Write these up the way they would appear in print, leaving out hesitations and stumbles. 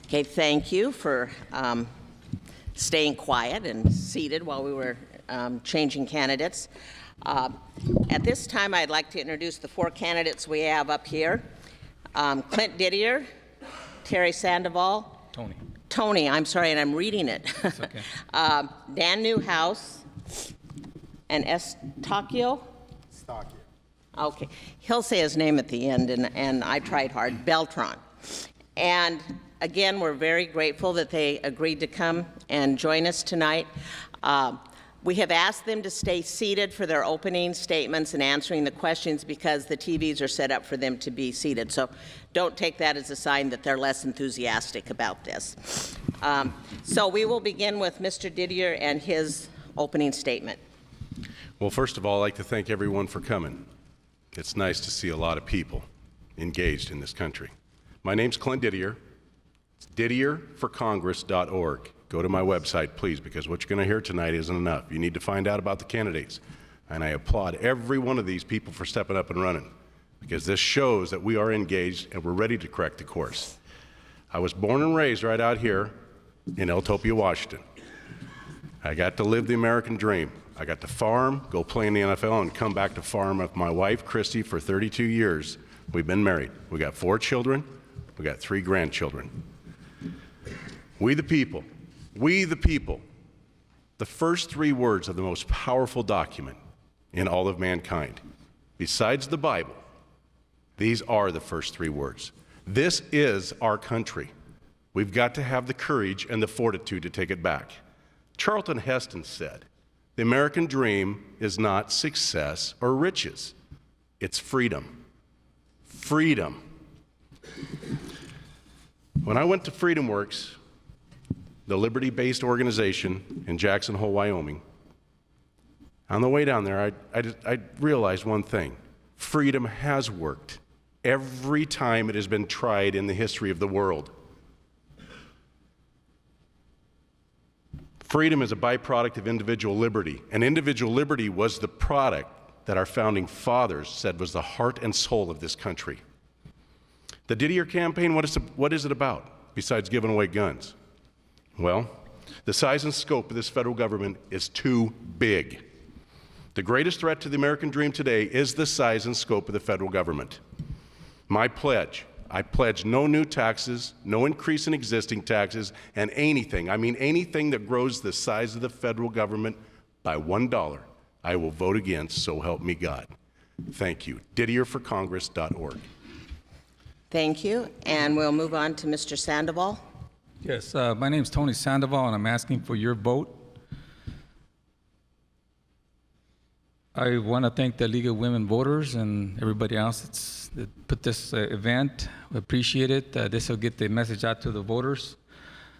Okay, thank you for staying quiet and seated while we were changing candidates. At this time, I'd like to introduce the 4 candidates we have up here. Clint Didier, Terry Sandoval. Tony, I'm sorry, and I'm reading it. That's okay. Dan Newhouse and Estakio. Okay, he'll say his name at the end, and I tried hard, Beltran. And again, we're very grateful that they agreed to come and join us tonight. We have asked them to stay seated for their opening statements and answering the questions because the TVs are set up for them to be seated. So don't take that as a sign that they're less enthusiastic about this. So we will begin with Mr. Didier and his opening statement. Well, first of all, I'd like to thank everyone for coming. It's nice to see a lot of people engaged in this country. My name's Clint Didier. It's didierforcongress.org. Go to my website, please, because what you're going to hear tonight isn't enough. You need to find out about the candidates. And I applaud every one of these people for stepping up and running, because this shows that we are engaged and we're ready to correct the course. I was born and raised right out here in Eltopia, Washington. I got to live the American dream. I got to farm, go play in the NFL, and come back to farm with my wife, Christy, for 32 years. We've been married. We got 4 children. We got 3 grandchildren. We the people. We the people. The first 3 words of the most powerful document in all of mankind. Besides the Bible, these are the first 3 words. This is our country. We've got to have the courage and the fortitude to take it back. Charlton Heston said, "The American dream is not success or riches. It's freedom." Freedom. When I went to Freedom Works, the liberty-based organization in Jackson Hole, Wyoming, on the way down there, I realized one thing. Freedom has worked every time it has been tried in the history of the world. Freedom is a byproduct of individual liberty, and individual liberty was the product that our founding fathers said was the heart and soul of this country. The Didier campaign, what is it about besides giving away guns? Well, the size and scope of this federal government is too big. The greatest threat to the American dream today is the size and scope of the federal government. My pledge, I pledge no new taxes, no increase in existing taxes, and anything, I mean anything that grows the size of the federal government by $1, I will vote against, so help me God. Thank you. Didierforcongress.org. Thank you, and we'll move on to Mr. Sandoval. Yes, my name is Tony Sandoval, and I'm asking for your vote. I want to thank the League of Women Voters and everybody else that put this event. We appreciate it. This will get the message out to the voters.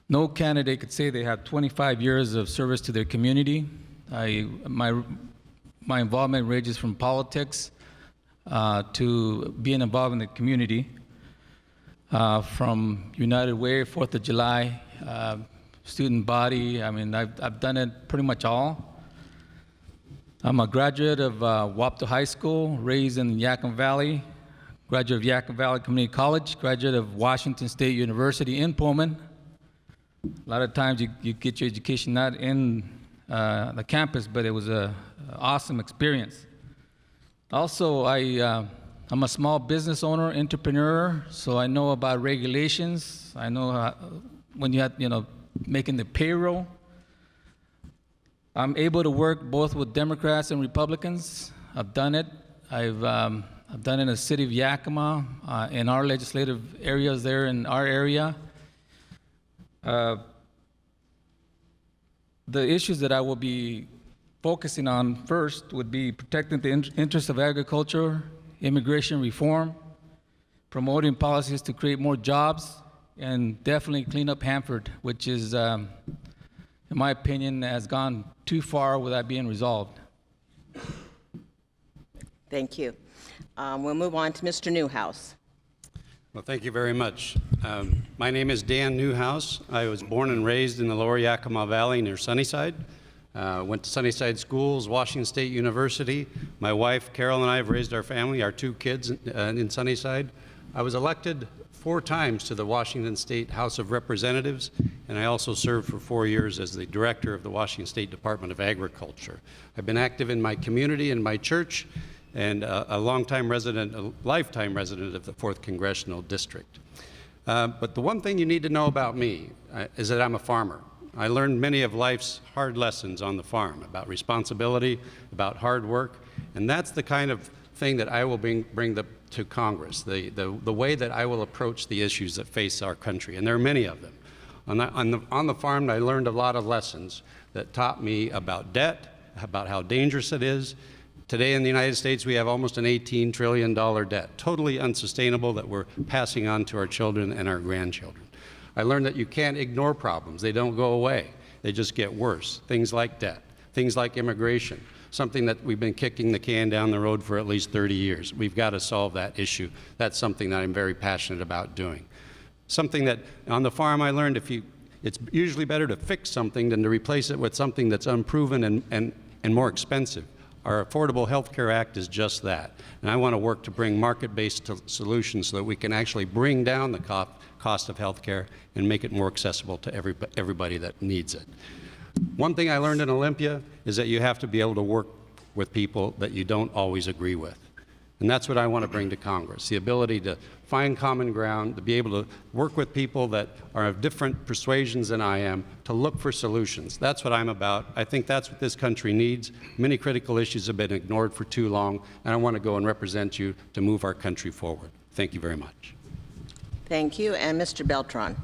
No candidate could say they have 25 years of service to their community. My involvement ranges from politics to being involved in the community. From United Way, 4th of July, student body, I mean, I've done it pretty much all. I'm a graduate of Wapto High School, raised in Yakima Valley, graduate of Yakima Valley Community College, graduate of Washington State University in Pullman. A lot of times you get your education not in the campus, but it was an awesome experience. Also, I'm a small business owner, entrepreneur, so I know about regulations. I know when you have, making the payroll. I'm able to work both with Democrats and Republicans. I've done it. I've done it in the city of Yakima, in our legislative areas there in our area. The issues that I will be focusing on first would be protecting the interests of agriculture, immigration reform, promoting policies to create more jobs, and definitely clean up Hanford, which is, in my opinion, has gone too far without being resolved. Thank you. We'll move on to Mr. Newhouse. Well, thank you very much. My name is Dan Newhouse. I was born and raised in the lower Yakima Valley near Sunnyside. Went to Sunnyside Schools, Washington State University. My wife, Carol, and I have raised our family, our 2 kids in Sunnyside. I was elected 4 times to the Washington State House of Representatives, and I also served for 4 years as the director of the Washington State Department of Agriculture. I've been active in my community and my church, and a lifetime resident of the 4th Congressional District. But the one thing you need to know about me is that I'm a farmer. I learned many of life's hard lessons on the farm about responsibility, about hard work, and that's the kind of thing that I will bring to Congress, the way that I will approach the issues that face our country, and there are many of them. On the farm, I learned a lot of lessons that taught me about debt, about how dangerous it is. Today in the United States, we have almost an $18 trillion debt, totally unsustainable, that we're passing on to our children and our grandchildren. I learned that you can't ignore problems. They don't go away. They just get worse. Things like debt, things like immigration, something that we've been kicking the can down the road for at least 30 years. We've got to solve that issue. That's something that I'm very passionate about doing. Something that on the farm I learned, it's usually better to fix something than to replace it with something that's unproven and more expensive. Our Affordable Health Care Act is just that. And I want to work to bring market-based solutions so that we can actually bring down the cost of health care and make it more accessible to everybody that needs it. One thing I learned in Olympia is that you have to be able to work with people that you don't always agree with. And that's what I want to bring to Congress, the ability to find common ground, to be able to work with people that are of different persuasions than I am, to look for solutions. That's what I'm about. I think that's what this country needs. Many critical issues have been ignored for too long, and I want to go and represent you to move our country forward. Thank you very much. Thank you. And Mr. Beltran.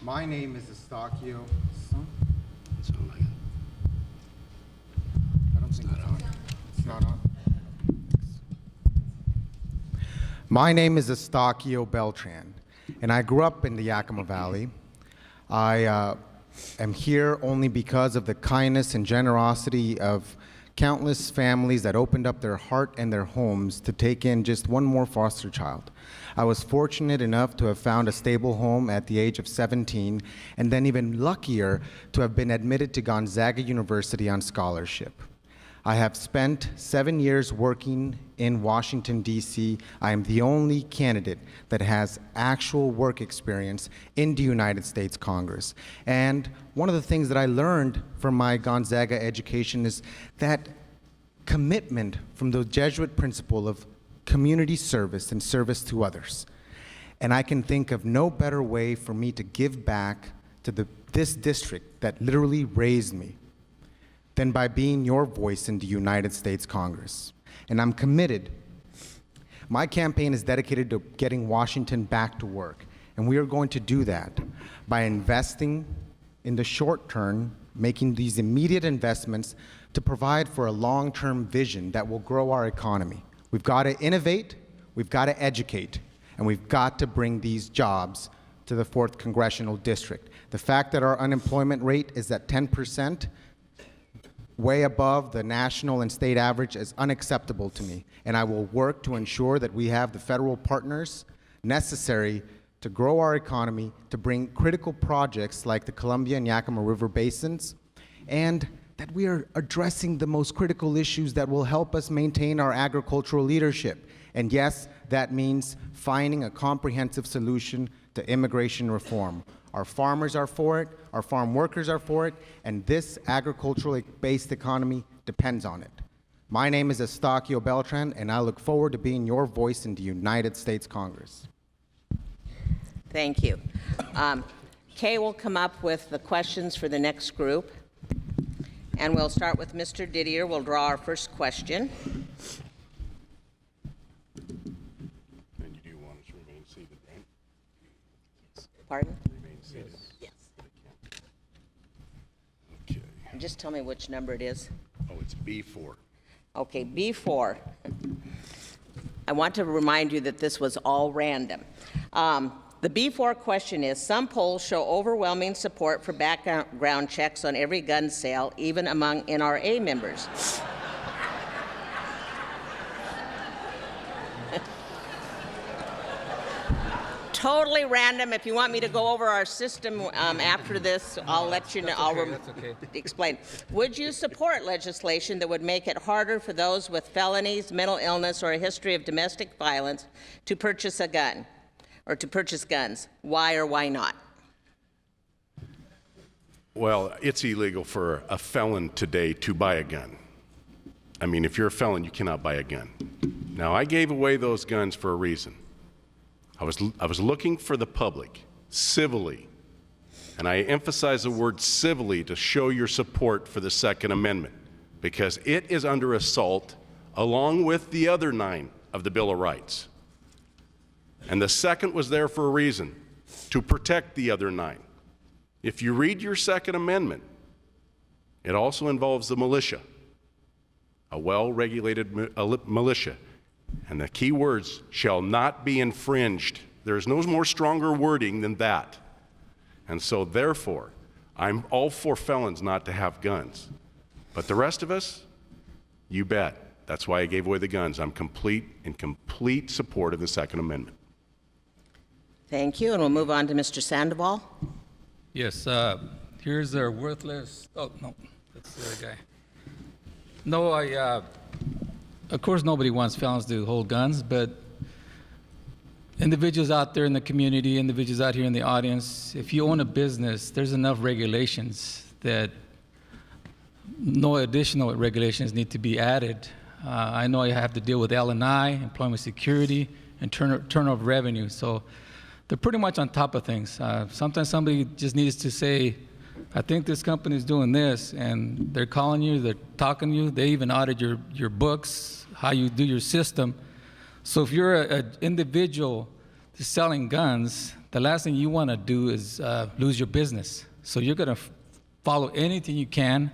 My name is Estakio. I don't think it's not on. My name is Estakio Beltran, and I grew up in the Yakima Valley. I am here only because of the kindness and generosity of countless families that opened up their heart and their homes to take in just one more foster child. I was fortunate enough to have found a stable home at the age of 17, and then even luckier to have been admitted to Gonzaga University on scholarship. I have spent 7 years working in Washington, D.C. I am the only candidate that has actual work experience in the United States Congress. And one of the things that I learned from my Gonzaga education is that commitment from the Jesuit principle of community service and service to others. And I can think of no better way for me to give back to this district that literally raised me than by being your voice in the United States Congress. And I'm committed. My campaign is dedicated to getting Washington back to work. And we are going to do that by investing in the short term, making these immediate investments to provide for a long-term vision that will grow our economy. We've got to innovate, we've got to educate, and we've got to bring these jobs to the 4th Congressional District. The fact that our unemployment rate is at 10%, way above the national and state average, is unacceptable to me. And I will work to ensure that we have the federal partners necessary to grow our economy, to bring critical projects like the Columbia and Yakima River basins, and that we are addressing the most critical issues that will help us maintain our agricultural leadership. And yes, that means finding a comprehensive solution to immigration reform. Our farmers are for it, our farm workers are for it, and this agricultural-based economy depends on it. My name is Estakio Beltran, and I look forward to being your voice in the United States Congress. Thank you. Kay will come up with the questions for the next group. And we'll start with Mr. Didier. We'll draw our first question. And you do want us to remain seated, right? Pardon? Remain seated. Yes. Okay. And just tell me which number it is. Oh, it's B4. Okay, B4. I want to remind you that this was all random. The B4 question is, some polls show overwhelming support for background checks on every gun sale, even among NRA members. totally random. If you want me to go over our system after this, I'll let you know. That's okay. Explain. Would you support legislation that would make it harder for those with felonies, mental illness, or a history of domestic violence to purchase a gun or to purchase guns? Why or why not? Well, it's illegal for a felon today to buy a gun. I mean, if you're a felon, you cannot buy a gun. Now, I gave away those guns for a reason. I was looking for the public, civilly, and I emphasize the word civilly to show your support for the Second Amendment, because it is under assault along with the other 9 of the Bill of Rights. And the second was there for a reason, to protect the other 9. If you read your Second Amendment, it also involves the militia, a well-regulated militia. And the key words, shall not be infringed. There's no more stronger wording than that. And so therefore, I'm all for felons not to have guns. But the rest of us, you bet. That's why I gave away the guns. I'm in complete support of the Second Amendment. Thank you, and we'll move on to Mr. Sandoval. Yes, here's our worthless, oh, no, that's the other guy. No, of course nobody wants felons to hold guns, but individuals out there in the community, individuals out here in the audience, if you own a business, there's enough regulations that no additional regulations need to be added. I know I have to deal with L&I, employment security, and turnover revenue, so they're pretty much on top of things. Sometimes somebody just needs to say, I think this company is doing this, and they're calling you, they're talking to you, they even audit your books, how you do your system. So if you're an individual selling guns, the last thing you want to do is lose your business. So you're going to follow anything you can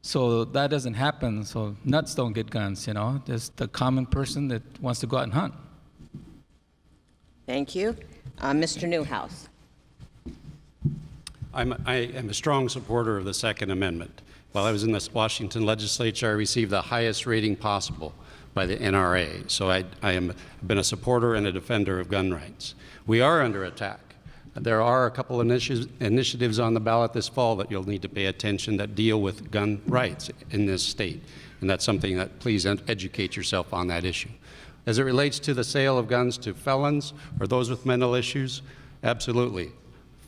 so that doesn't happen. So nuts don't get guns, you know, just the common person that wants to go out and hunt. Thank you. Mr. Newhouse. I am a strong supporter of the Second Amendment. While I was in the Washington legislature, I received the highest rating possible by the NRA. So I have been a supporter and a defender of gun rights. We are under attack. There are a couple initiatives on the ballot this fall that you'll need to pay attention that deal with gun rights in this state. And that's something that, please educate yourself on that issue. As it relates to the sale of guns to felons or those with mental issues, absolutely.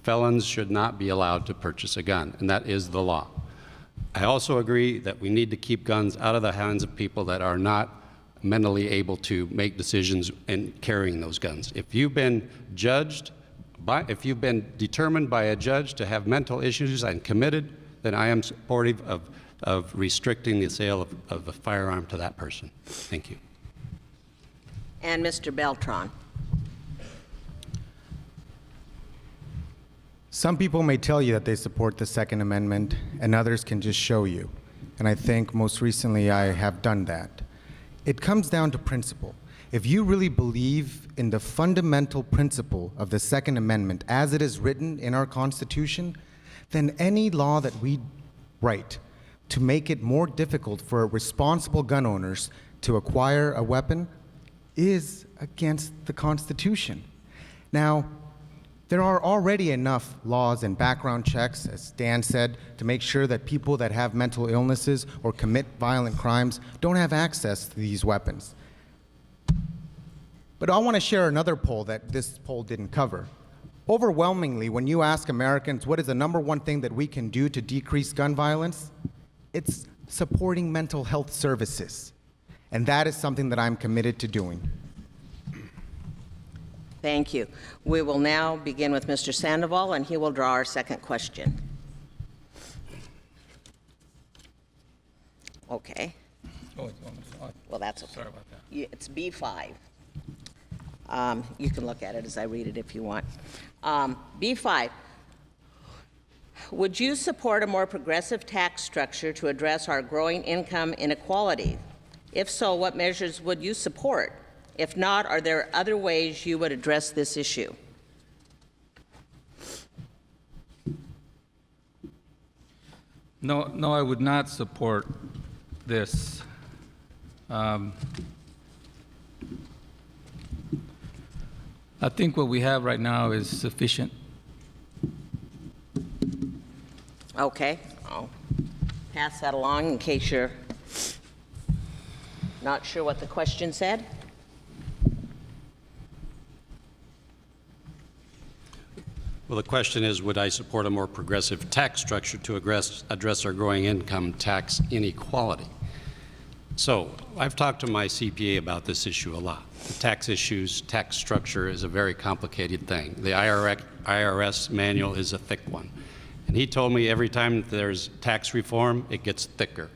Felons should not be allowed to purchase a gun, and that is the law. I also agree that we need to keep guns out of the hands of people that are not mentally able to make decisions in carrying those guns. If you've been determined by a judge to have mental issues and committed, then I am supportive of restricting the sale of a firearm to that person. Thank you. And Mr. Beltran. Some people may tell you that they support the Second Amendment, and others can just show you. And I think most recently I have done that. It comes down to principle. If you really believe in the fundamental principle of the Second Amendment as it is written in our Constitution, then any law that we write to make it more difficult for responsible gun owners to acquire a weapon is against the Constitution. Now, there are already enough laws and background checks, as Dan said, to make sure that people that have mental illnesses or commit violent crimes don't have access to these weapons. But I want to share another poll that this poll didn't cover. Overwhelmingly, when you ask Americans what is the #1 thing that we can do to decrease gun violence, it's supporting mental health services. And that is something that I'm committed to doing. Thank you. We will now begin with Mr. Sandoval, and he will draw our second question. Okay. Oh, Well, that's okay. sorry about that. It's B5. You can look at it as I read it if you want. B5. Would you support a more progressive tax structure to address our growing income inequality? If so, what measures would you support? If not, are there other ways you would address this issue? No, I would not support this. I I think what we have right now is sufficient. Okay, I'll pass that along in case you're not sure what the question said. Well, the question is, would I support a more progressive tax structure to address our growing income tax inequality? So I've talked to my CPA about this issue a lot. The tax issues, tax structure is a very complicated thing. The IRS manual is a thick one. And he told me every time there's tax reform, it gets thicker.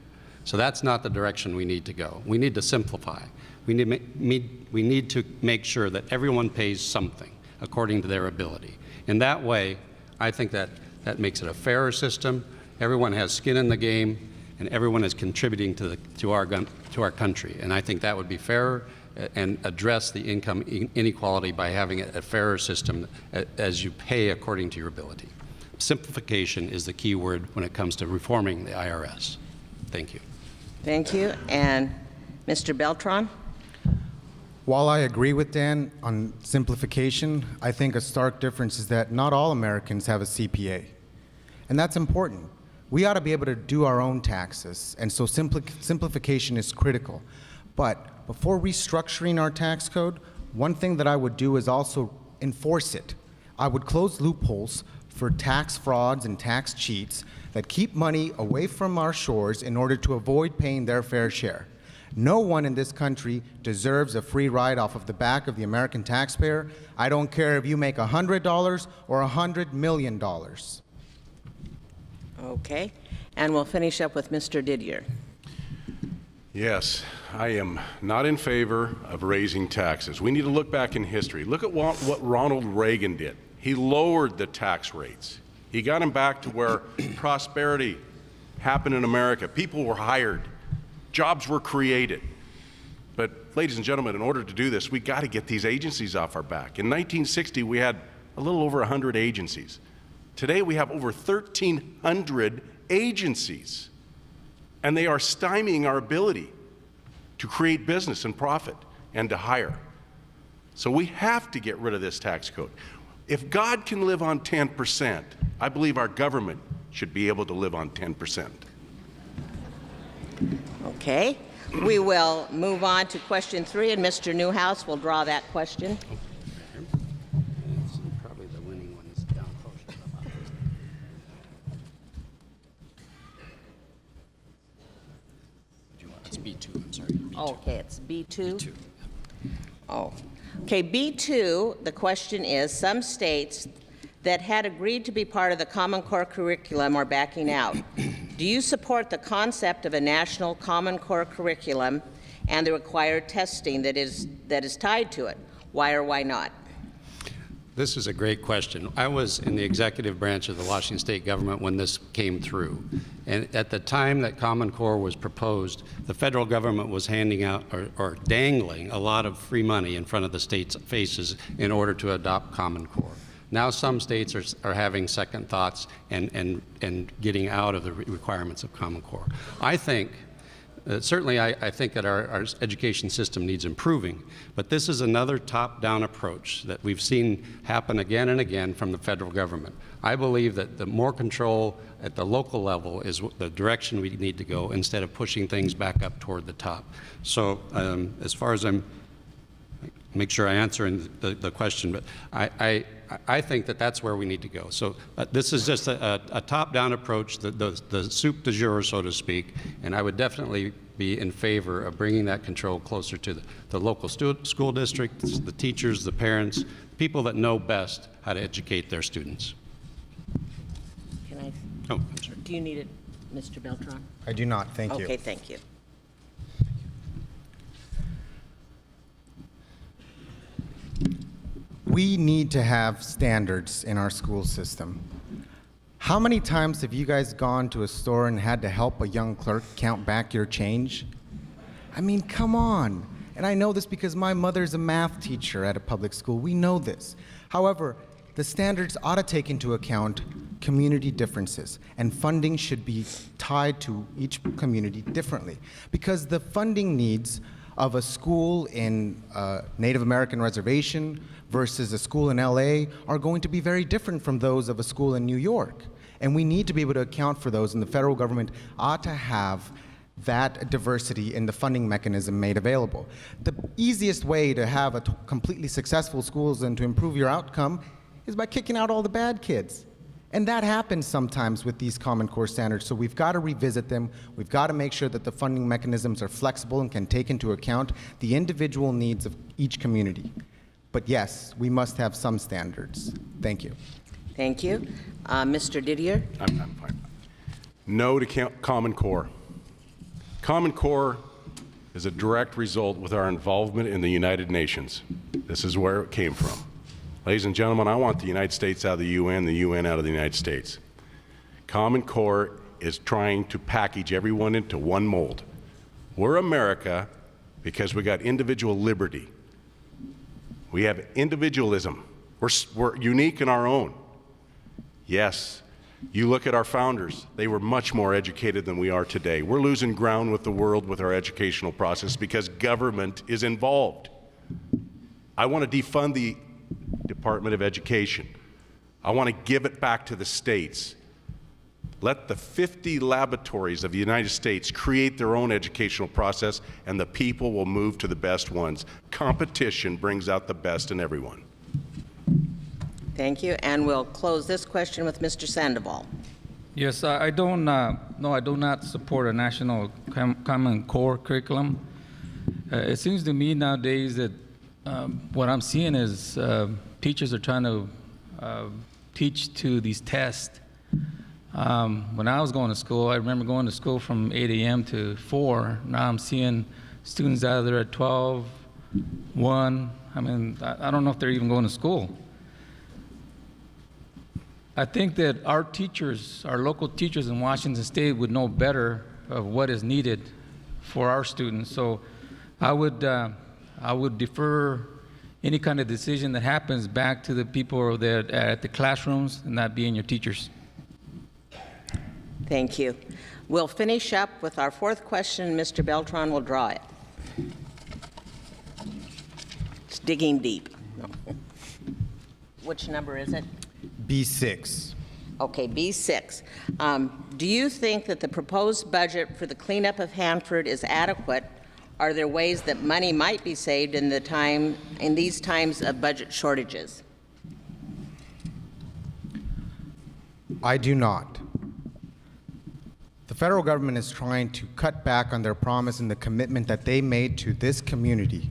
So that's not the direction we need to go. We need to simplify. We need to make sure that everyone pays something according to their ability. In that way, I think that makes it a fairer system. Everyone has skin in the game, and everyone is contributing to our country. And I think that would be fairer and address the income inequality by having a fairer system as you pay according to your ability. Simplification is the key word when it comes to reforming the IRS. Thank you. Thank you. And Mr. Beltran? While I agree with Dan on simplification, I think a stark difference is that not all Americans have a CPA. And that's important. We ought to be able to do our own taxes, and so simplification is critical. But before restructuring our tax code, one thing that I would do is also enforce it. I would close loopholes for tax frauds and tax cheats that keep money away from our shores in order to avoid paying their fair share. No one in this country deserves a free ride off of the back of the American taxpayer. I don't care if you make $100 or $100 million. Okay. And we'll finish up with Mr. Didier. Yes, I am not in favor of raising taxes. We need to look back in history. Look at what Ronald Reagan did. He lowered the tax rates. He got them back to where prosperity happened in America. People were hired. Jobs were created. But, ladies and gentlemen, in order to do this, we got to get these agencies off our back. In 1960, we had a little over 100 agencies. Today, we have over 1,300 agencies, and they are stymieing our ability to create business and profit and to hire. So we have to get rid of this tax code. If God can live on 10%, I believe our government should be able to live on 10%. Okay. We will move on to question 3, and Mr. Newhouse will draw that question. Probably the winning one is down closer. It's B2, I'm sorry. B2. Okay, it's B2? B2. Oh. Okay, B2, the question is, some states that had agreed to be part of the Common Core curriculum are backing out. Do you support the concept of a national Common Core curriculum and the required testing that is tied to it? Why or why not? This is a great question. I was in the executive branch of the Washington State government when this came through. And at the time that Common Core was proposed, the federal government was handing out or dangling a lot of free money in front of the states' faces in order to adopt Common Core. Now some states are having second thoughts and getting out of the requirements of Common Core. I think, certainly I think that our education system needs improving, but this is another top-down approach that we've seen happen again and again from the federal government. I believe that the more control at the local level is the direction we need to go instead of pushing things back up toward the top. So as far as make sure I answer the question, but I think that that's where we need to go. So this is just a top-down approach, the soup du jour, so to speak, and I would definitely be in favor of bringing that control closer to the local school districts, the teachers, the parents, people that know best how to educate their students. Can I? Oh, I'm sorry. Do you need it, Mr. Beltran? I do not, thank you. Okay, thank you. We need to have standards in our school system. How many times have you guys gone to a store and had to help a young clerk count back your change? I mean, come on. And I know this because my mother's a math teacher at a public school. We know this. However, the standards ought to take into account community differences, and funding should be tied to each community differently, because the funding needs of a school in a Native American reservation versus a school in LA are going to be very different from those of a school in New York. And we need to be able to account for those, and the federal government ought to have that diversity in the funding mechanism made available. The easiest way to have a completely successful schools and to improve your outcome is by kicking out all the bad kids. And that happens sometimes with these Common Core standards, so we've got to revisit them. We've got to make sure that the funding mechanisms are flexible and can take into account the individual needs of each community. But yes, we must have some standards. Thank you. Thank you. Mr. Didier? I'm fine. No to Common Core. Common Core is a direct result with our involvement in the United Nations. This is where it came from. Ladies and gentlemen, I want the United States out of the UN out of the United States. Common Core is trying to package everyone into one mold. We're America because we got individual liberty. We have individualism. We're unique in our own. Yes, you look at our founders, they were much more educated than we are today. We're losing ground with the world with our educational process because government is involved. I want to defund the Department of Education. I want to give it back to the states. Let the 50 laboratories of the United States create their own educational process, and the people will move to the best ones. Competition brings out the best in everyone. Thank you. And we'll close this question with Mr. Sandoval. Yes, I don't. No, I do not support a national Common Core curriculum. It seems to me nowadays that what I'm seeing is teachers are trying to teach to these tests. When I was going to school, I remember going to school from 8 a.m. to 4. Now I'm seeing students out there at 12, 1. I mean, I don't know if they're even going to school. I think that our teachers, our local teachers in Washington State would know better of what is needed for our students. So I would defer any kind of decision that happens back to the people that at the classrooms and not being your teachers. Thank you. We'll finish up with our fourth question. Mr. Beltran will draw it. It's digging deep. Which number is it? B6. Okay, B6. Do you think that the proposed budget for the cleanup of Hanford is adequate? Are there ways that money might be saved in these times of budget shortages? I do not. The federal government is trying to cut back on their promise and the commitment that they made to this community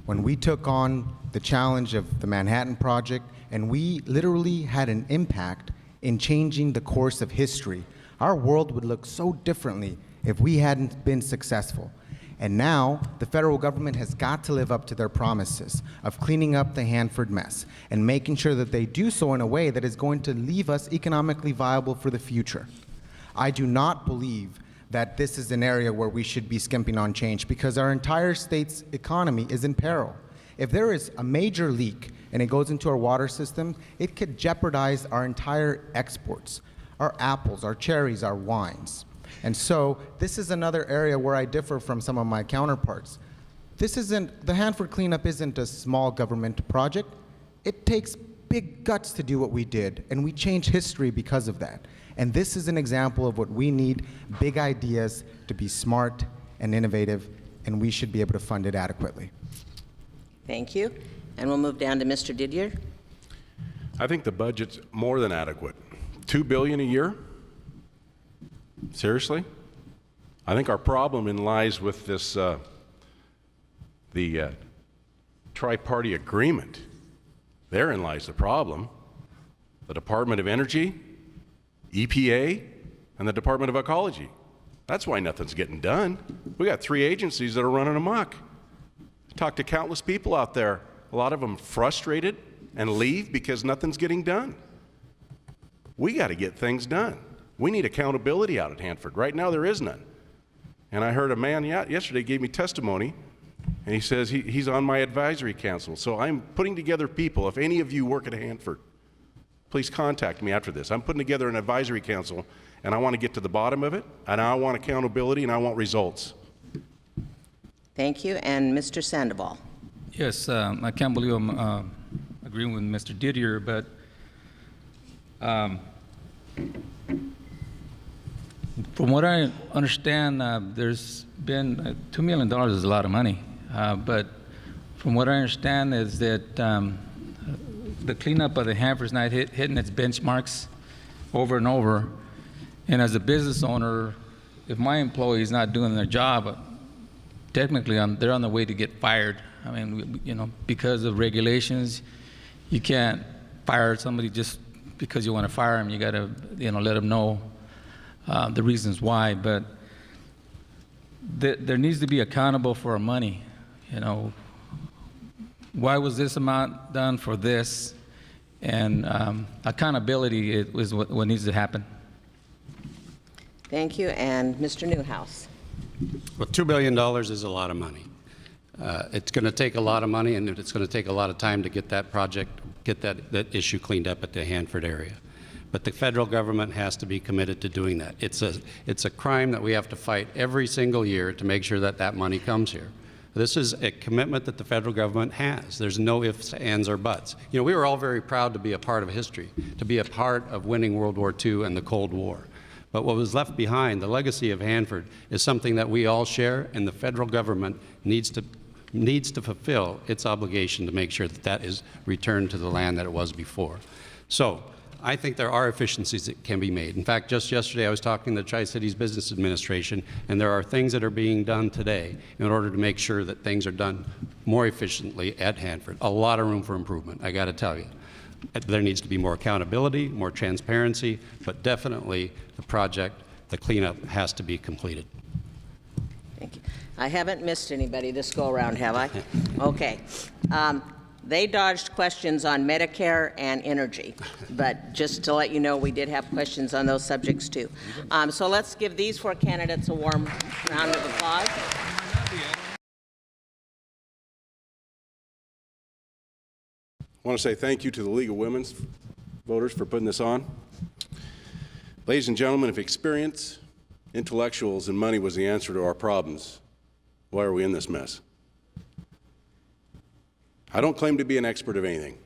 when we took on the challenge of the Manhattan Project, and we literally had an impact in changing the course of history. Our world would look so differently if we hadn't been successful. And now the federal government has got to live up to their promises of cleaning up the Hanford mess and making sure that they do so in a way that is going to leave us economically viable for the future. I do not believe that this is an area where we should be skimping on change because our entire state's economy is in peril. If there is a major leak and it goes into our water system, it could jeopardize our entire exports, our apples, our cherries, our wines. And so this is another area where I differ from some of my counterparts. The Hanford cleanup isn't a small government project. It takes big guts to do what we did, and we changed history because of that. And this is an example of what we need: big ideas to be smart and innovative, and we should be able to fund it adequately. Thank you. And we'll move down to Mr. Didier. I think the budget's more than adequate. $2 billion a year? Seriously? I think our problem lies with this, the tri-party agreement. Therein lies the problem. The Department of Energy, EPA, and the Department of Ecology. That's why nothing's getting done. We got 3 agencies that are running amok. I talked to countless people out there. A lot of them frustrated and leave because nothing's getting done. We got to get things done. We need accountability out at Hanford. Right now, there is none. And I heard a man yesterday gave me testimony, and he says he's on my advisory council. So I'm putting together people. If any of you work at Hanford, please contact me after this. I'm putting together an advisory council, and I want to get to the bottom of it, and I want accountability, and I want results. Thank you. And Mr. Sandoval. Yes, I can't believe I'm agreeing with Mr. Didier, but from what I understand, there's been $2 million is a lot of money, but from what I understand is that the cleanup of the Hanford's not hitting its benchmarks over and over. And as a business owner, if my employee is not doing their job, technically they're on the way to get fired. I mean, because of regulations, you can't fire somebody just because you want to fire them. You got to, let them know the reasons why. But there needs to be accountable for our money. Why was this amount done for this? And accountability is what needs to happen. Thank you. And Mr. Newhouse. Well, $2 billion is a lot of money. It's going to take a lot of money, and it's going to take a lot of time to get that project, get that issue cleaned up at the Hanford area. But the federal government has to be committed to doing that. It's a crime that we have to fight every single year to make sure that that money comes here. This is a commitment that the federal government has. There's no ifs, ands, or buts. We were all very proud to be a part of history, to be a part of winning World War II and the Cold War. But what was left behind, the legacy of Hanford, is something that we all share, and the federal government needs to fulfill its obligation to make sure that that is returned to the land that it was before. So I think there are efficiencies that can be made. In fact, just yesterday I was talking to the Tri-Cities Business Administration, and there are things that are being done today in order to make sure that things are done more efficiently at Hanford. A lot of room for improvement, I got to tell you. There needs to be more accountability, more transparency, but definitely the project, the cleanup, has to be completed. Thank you. I haven't missed anybody this go-around, have I? Okay. They dodged questions on Medicare and energy, but just to let you know, we did have questions on those subjects too. So let's give these four candidates a warm round of applause. I want to say thank you to the League of Women's Voters for putting this on. Ladies and gentlemen, if experience, intellectuals, and money was the answer to our problems, why are we in this mess? I don't claim to be an expert of anything.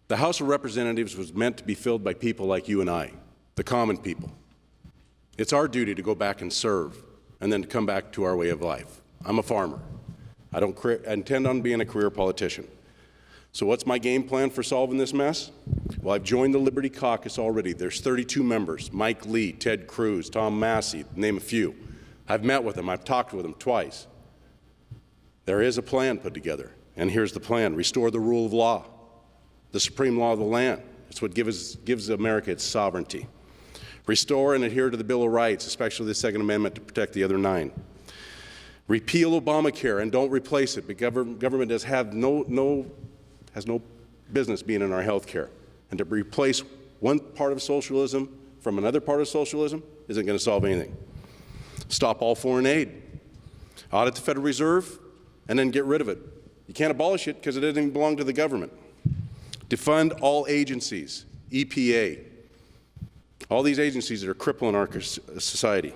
The House of Representatives was meant to be filled by people like you and I, the common people. It's our duty to go back and serve, and then to come back to our way of life. I'm a farmer. I don't intend on being a career politician. So what's my game plan for solving this mess? Well, I've joined the Liberty Caucus already. There's 32 members, Mike Lee, Ted Cruz, Tom Massey, name a few. I've met with them. I've talked with them twice. There is a plan put together, and here's the plan. Restore the rule of law, the supreme law of the land. It's what gives America its sovereignty. Restore and adhere to the Bill of Rights, especially the Second Amendment, to protect the other 9. Repeal Obamacare and don't replace it. The government has no business being in our health care. And to replace one part of socialism from another part of socialism isn't going to solve anything. Stop all foreign aid. Audit the Federal Reserve and then get rid of it. You can't abolish it because it doesn't even belong to the government. Defund all agencies, EPA, all these agencies that are crippling our society.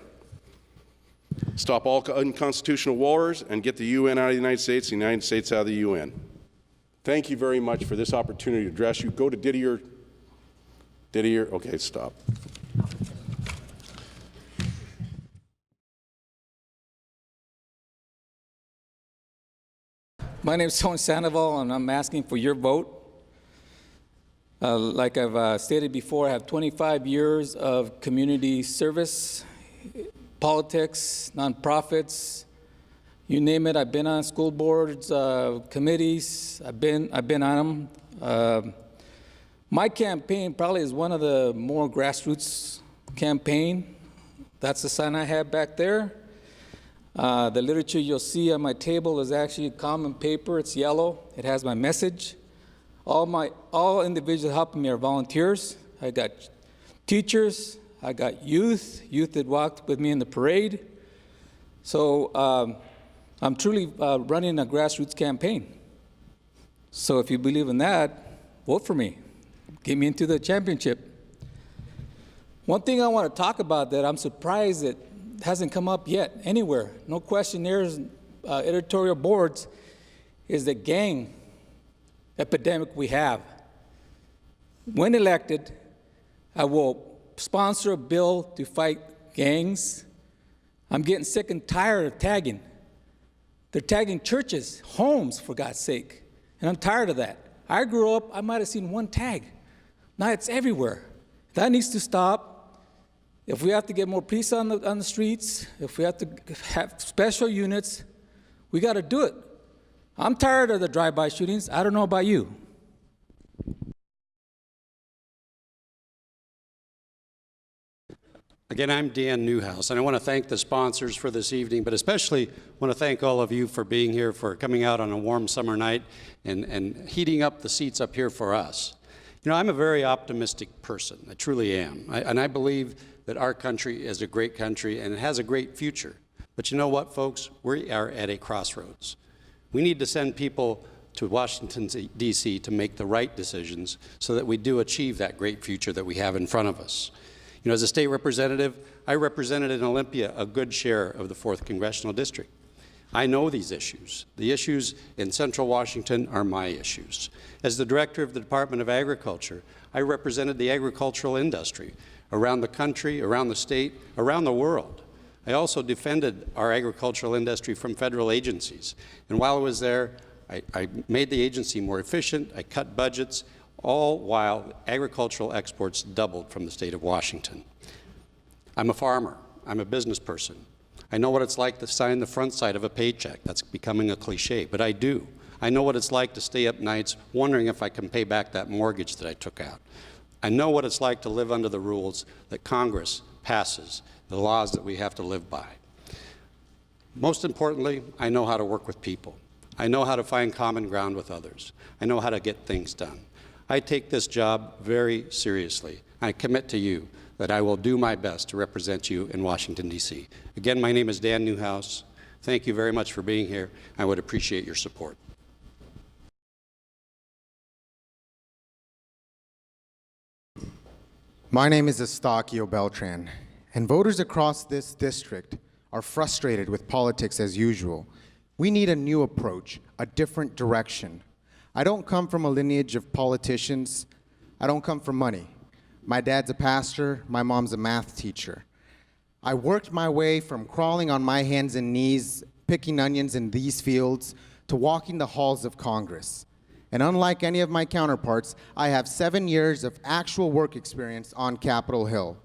Stop all unconstitutional wars and get the UN out of the United States, the United States out of the UN. Thank you very much for this opportunity to address you. Go to Didier. Didier, okay, stop. My name is Tony Sandoval, and I'm asking for your vote. Like I've stated before, I have 25 years of community service, politics, nonprofits, you name it. I've been on school boards, committees. I've been on them. My campaign probably is one of the more grassroots campaign. That's the sign I have back there. The literature you'll see on my table is actually common paper. It's yellow. It has my message. All individuals helping me are volunteers. I got teachers. I got youth that walked with me in the parade. So I'm truly running a grassroots campaign. So if you believe in that, vote for me. Get me into the championship. One thing I want to talk about that I'm surprised it hasn't come up yet anywhere. No questionnaires editorial boards is the gang epidemic we have. When elected, I will sponsor a bill to fight gangs. I'm getting sick and tired of tagging. They're tagging churches, homes, for God's sake, and I'm tired of that. I grew up, I might have seen one tag. Now it's everywhere. That needs to stop. If we have to get more police on the streets, if we have to have special units, we got to do it. I'm tired of the drive-by shootings. I don't know about you. Again, I'm Dan Newhouse, and I want to thank the sponsors for this evening, but especially want to thank all of you for being here, for coming out on a warm summer night and heating up the seats up here for us. You know, I'm a very optimistic person. I truly am. And I believe that our country is a great country and it has a great future. But you know what, folks? We are at a crossroads. We need to send people to Washington, D.C. to make the right decisions so that we do achieve that great future that we have in front of us. You know, as a state representative, I represented in Olympia a good share of the 4th Congressional District. I know these issues. The issues in Central Washington are my issues. As the director of the Department of Agriculture, I represented the agricultural industry around the country, around the state, around the world. I also defended our agricultural industry from federal agencies. And while I was there, I made the agency more efficient, I cut budgets, all while agricultural exports doubled from the state of Washington. I'm a farmer. I'm a business person. I know what it's like to sign the front side of a paycheck. That's becoming a cliche, but I do. I know what it's like to stay up nights wondering if I can pay back that mortgage that I took out. I know what it's like to live under the rules that Congress passes, the laws that we have to live by. Most importantly, I know how to work with people. I know how to find common ground with others. I know how to get things done. I take this job very seriously. I commit to you that I will do my best to represent you in Washington, D.C. Again, my name is Dan Newhouse. Thank you very much for being here. I would appreciate your support. My name is Estakio Beltran, and voters across this district are frustrated with politics as usual. We need a new approach, a different direction. I don't come from a lineage of politicians. I don't come from money. My dad's a pastor, my mom's a math teacher. I worked my way from crawling on my hands and knees, picking onions in these fields, to walking the halls of Congress. And unlike any of my counterparts, I have 7 years of actual work experience on Capitol Hill.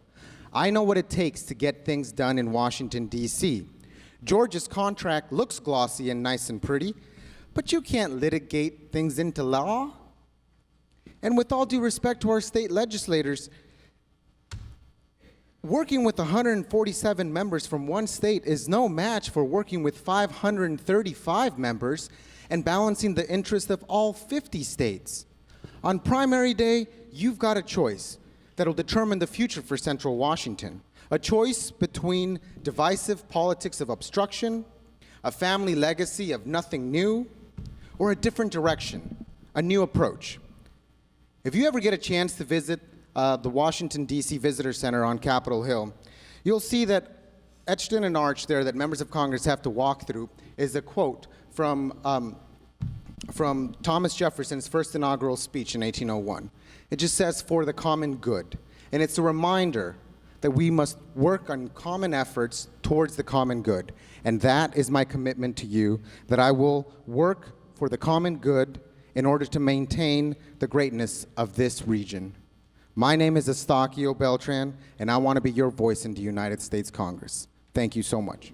I know what it takes to get things done in Washington, D.C. Georgia's contract looks glossy and nice and pretty, but you can't litigate things into law. And with all due respect to our state legislators, working with 147 members from one state is no match for working with 535 members and balancing the interest of all 50 states. On primary day, you've got a choice that'll determine the future for Central Washington. A choice between divisive politics of obstruction, a family legacy of nothing new, or a different direction, a new approach. If you ever get a chance to visit the Washington, D.C. Visitor Center on Capitol Hill, you'll see that etched in an arch there that members of Congress have to walk through is a quote from Thomas Jefferson's first inaugural speech in 1801. It just says, "For the common good." And it's a reminder that we must work on common efforts towards the common good. And that is my commitment to you, that I will work for the common good in order to maintain the greatness of this region. My name is Estakio Beltran, and I want to be your voice in the United States Congress. Thank you so much.